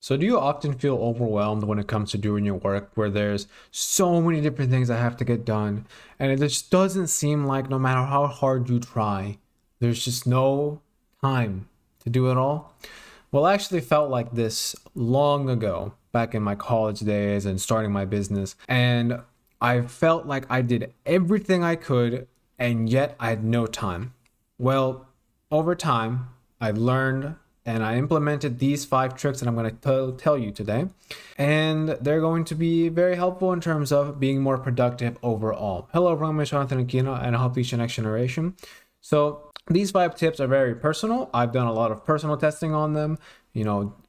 So do you often feel overwhelmed when it comes to doing your work where there's so many different things that have to get done and it just doesn't seem like no matter how hard you try, there's just no time to do it all? Well, I actually felt like this long ago, back in my college days and starting my business, and I felt like I did everything I could and yet I had no time. Well, over time, I learned and I implemented these 5 tricks that I'm going to tell you today. And they're going to be very helpful in terms of being more productive overall. Hello, everyone. I'm Jonathan Aquino, and I help teach the next generation. So these 5 tips are very personal. I've done a lot of personal testing on them.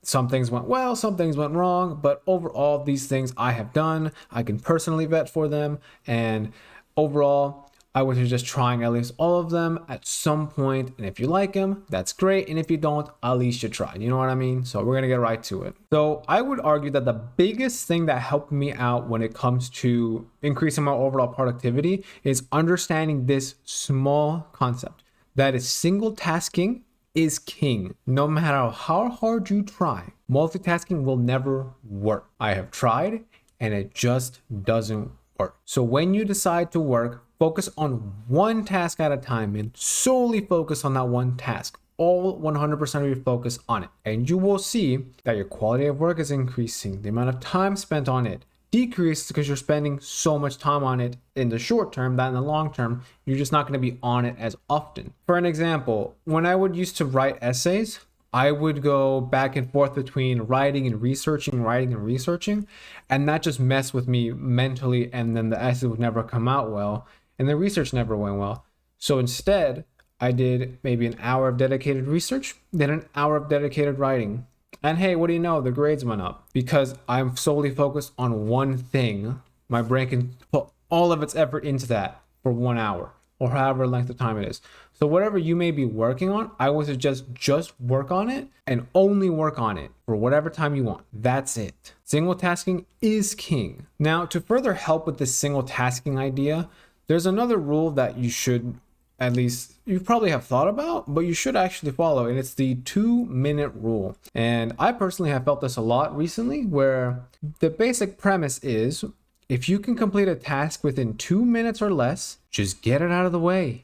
Some things went well, some things went wrong, but overall, these things I have done. I can personally vet for them. And overall, I would suggest trying at least all of them at some point. And if you like them, that's great. And if you don't, at least you tried. You know what I mean? So we're going to get right to it. So I would argue that the biggest thing that helped me out when it comes to increasing my overall productivity is understanding this small concept. That is, single tasking is king. No matter how hard you try, multitasking will never work. I have tried and it just doesn't work. So when you decide to work, focus on one task at a time and solely focus on that one task. All 100% of your focus on it. And you will see that your quality of work is increasing. The amount of time spent on it decreases because you're spending so much time on it in the short term that in the long term, you're just not going to be on it as often. For an example, when I would used to write essays, I would go back and forth between writing and researching, and that just messed with me mentally, and then the essay would never come out well, and the research never went well. So instead, I did maybe an hour of dedicated research, then an hour of dedicated writing. And hey, what do you know? The grades went up because I'm solely focused on one thing. My brain can put all of its effort into that for 1 hour or however length of time it is. So whatever you may be working on, I would suggest just work on it and only work on it for whatever time you want. That's it. Single tasking is king. Now, to further help with this single tasking idea, there's another rule that you should, at least you probably have thought about, but you should actually follow, and it's the 2-minute rule. And I personally have felt this a lot recently, where the basic premise is if you can complete a task within 2 minutes or less, just get it out of the way.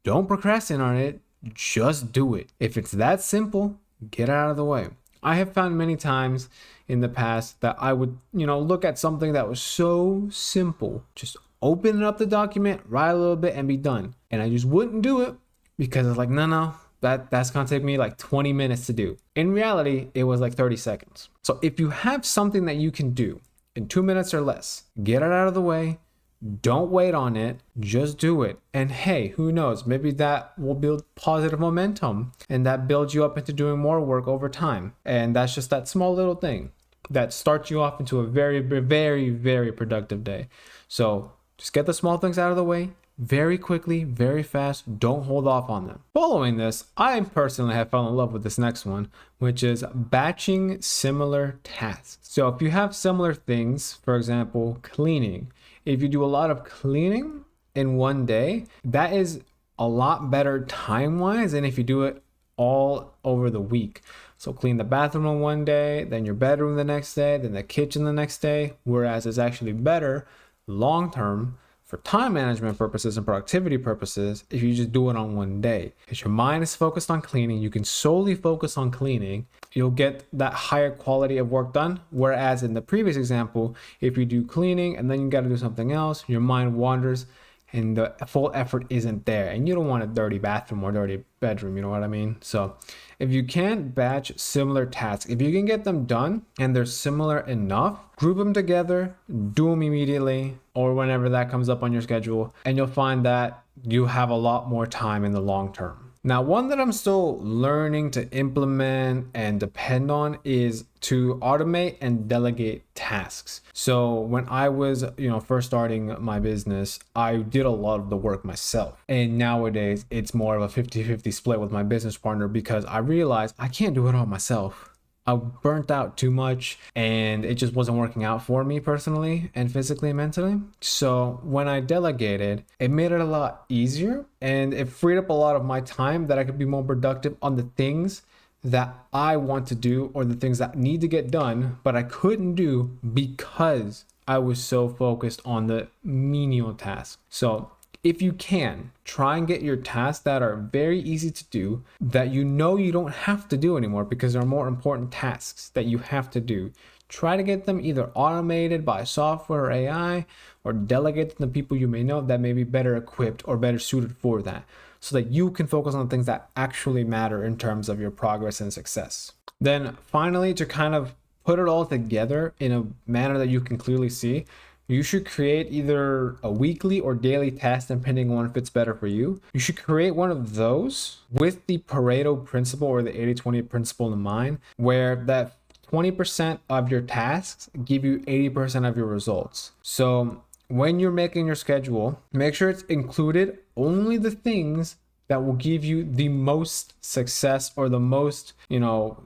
Don't procrastinate on it, just do it. If it's that simple, get it out of the way. I have found many times in the past that I would, look at something that was so simple, just open up the document, write a little bit, and be done. And I just wouldn't do it because it's like, no, that's gonna take me like 20 minutes to do. In reality, it was like 30 seconds. So if you have something that you can do in 2 minutes or less, get it out of the way. Don't wait on it, just do it. And hey, who knows? Maybe that will build positive momentum and that builds you up into doing more work over time. And that's just that small little thing that starts you off into a very, very, very productive day. So just get the small things out of the way very quickly, very fast. Don't hold off on them. Following this, I personally have fallen in love with this next one, which is batching similar tasks. So if you have similar things, for example, cleaning, if you do a lot of cleaning in one day, that is a lot better time-wise than if you do it all over the week. So clean the bathroom on one day, then your bedroom the next day, then the kitchen the next day, whereas it's actually better long-term for time management purposes and productivity purposes if you just do it on one day. Because your mind is focused on cleaning, you can solely focus on cleaning, you'll get that higher quality of work done. Whereas in the previous example, if you do cleaning and then you got to do something else, your mind wanders and the full effort isn't there, and you don't want a dirty bathroom or dirty bedroom, you know what I mean? So if you can batch similar tasks, if you can get them done and they're similar enough, group them together, do them immediately or whenever that comes up on your schedule, and you'll find that you have a lot more time in the long term. Now, one that I'm still learning to implement and depend on is to automate and delegate tasks. So when I was, first starting my business, I did a lot of the work myself. And nowadays it's more of a 50-50 split with my business partner because I realized I can't do it all myself. I burnt out too much and it just wasn't working out for me personally and physically and mentally. So when I delegated, it made it a lot easier and it freed up a lot of my time that I could be more productive on the things that I want to do or the things that need to get done, but I couldn't do because I was so focused on the menial task. So if you can, try and get your tasks that are very easy to do, that you know you don't have to do anymore because there are more important tasks that you have to do. Try to get them either automated by software or AI, or delegate to the people you may know that may be better equipped or better suited for that, so that you can focus on things that actually matter in terms of your progress and success. Then finally, to kind of put it all together in a manner that you can clearly see, you should create either a weekly or daily task depending on if it's better for you. You should create one of those with the Pareto principle or the 80-20 principle in mind, where that 20% of your tasks give you 80% of your results. So when you're making your schedule, make sure it's included only the things that will give you the most success, or the most,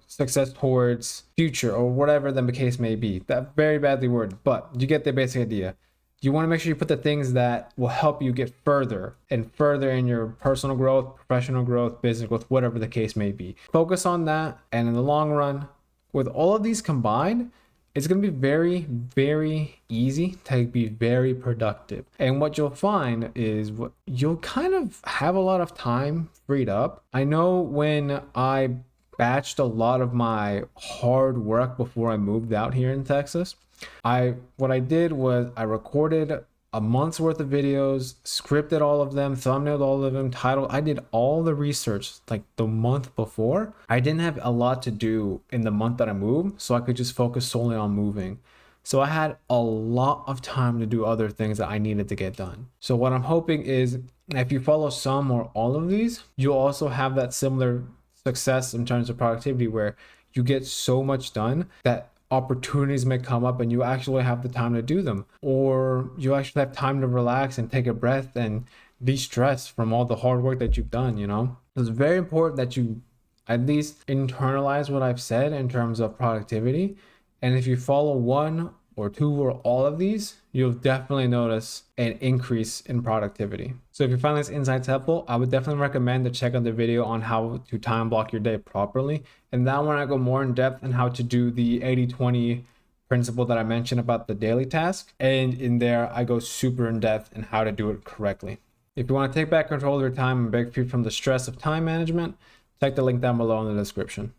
success towards future, or whatever the case may be. That very badly worded, but you get the basic idea. You want to make sure you put the things that will help you get further and further in your personal growth, professional growth, business growth, whatever the case may be. Focus on that. And in the long run, with all of these combined, it's going to be very, very easy to be very productive. And what you'll find is you'll kind of have a lot of time freed up. I know when I batched a lot of my hard work before I moved out here in Texas, what I did was I recorded a month's worth of videos, scripted all of them, thumbnailed all of them, titled. I did all the research like the month before. I didn't have a lot to do in the month that I moved, so I could just focus solely on moving. So I had a lot of time to do other things that I needed to get done. So what I'm hoping is if you follow some or all of these, you'll also have that similar success in terms of productivity, where you get so much done that opportunities may come up and you actually have the time to do them, or you actually have time to relax and take a breath and de-stress from all the hard work that you've done. It's very important that you at least internalize what I've said in terms of productivity. And if you follow one or two or all of these, you'll definitely notice an increase in productivity. So if you find this insights helpful, I would definitely recommend to check out the video on how to time block your day properly. And that one I go more in depth on how to do the 80-20 principle that I mentioned about the daily task. And in there, I go super in depth in how to do it correctly. If you want to take back control of your time and break free from the stress of time management, check the link down below in the description.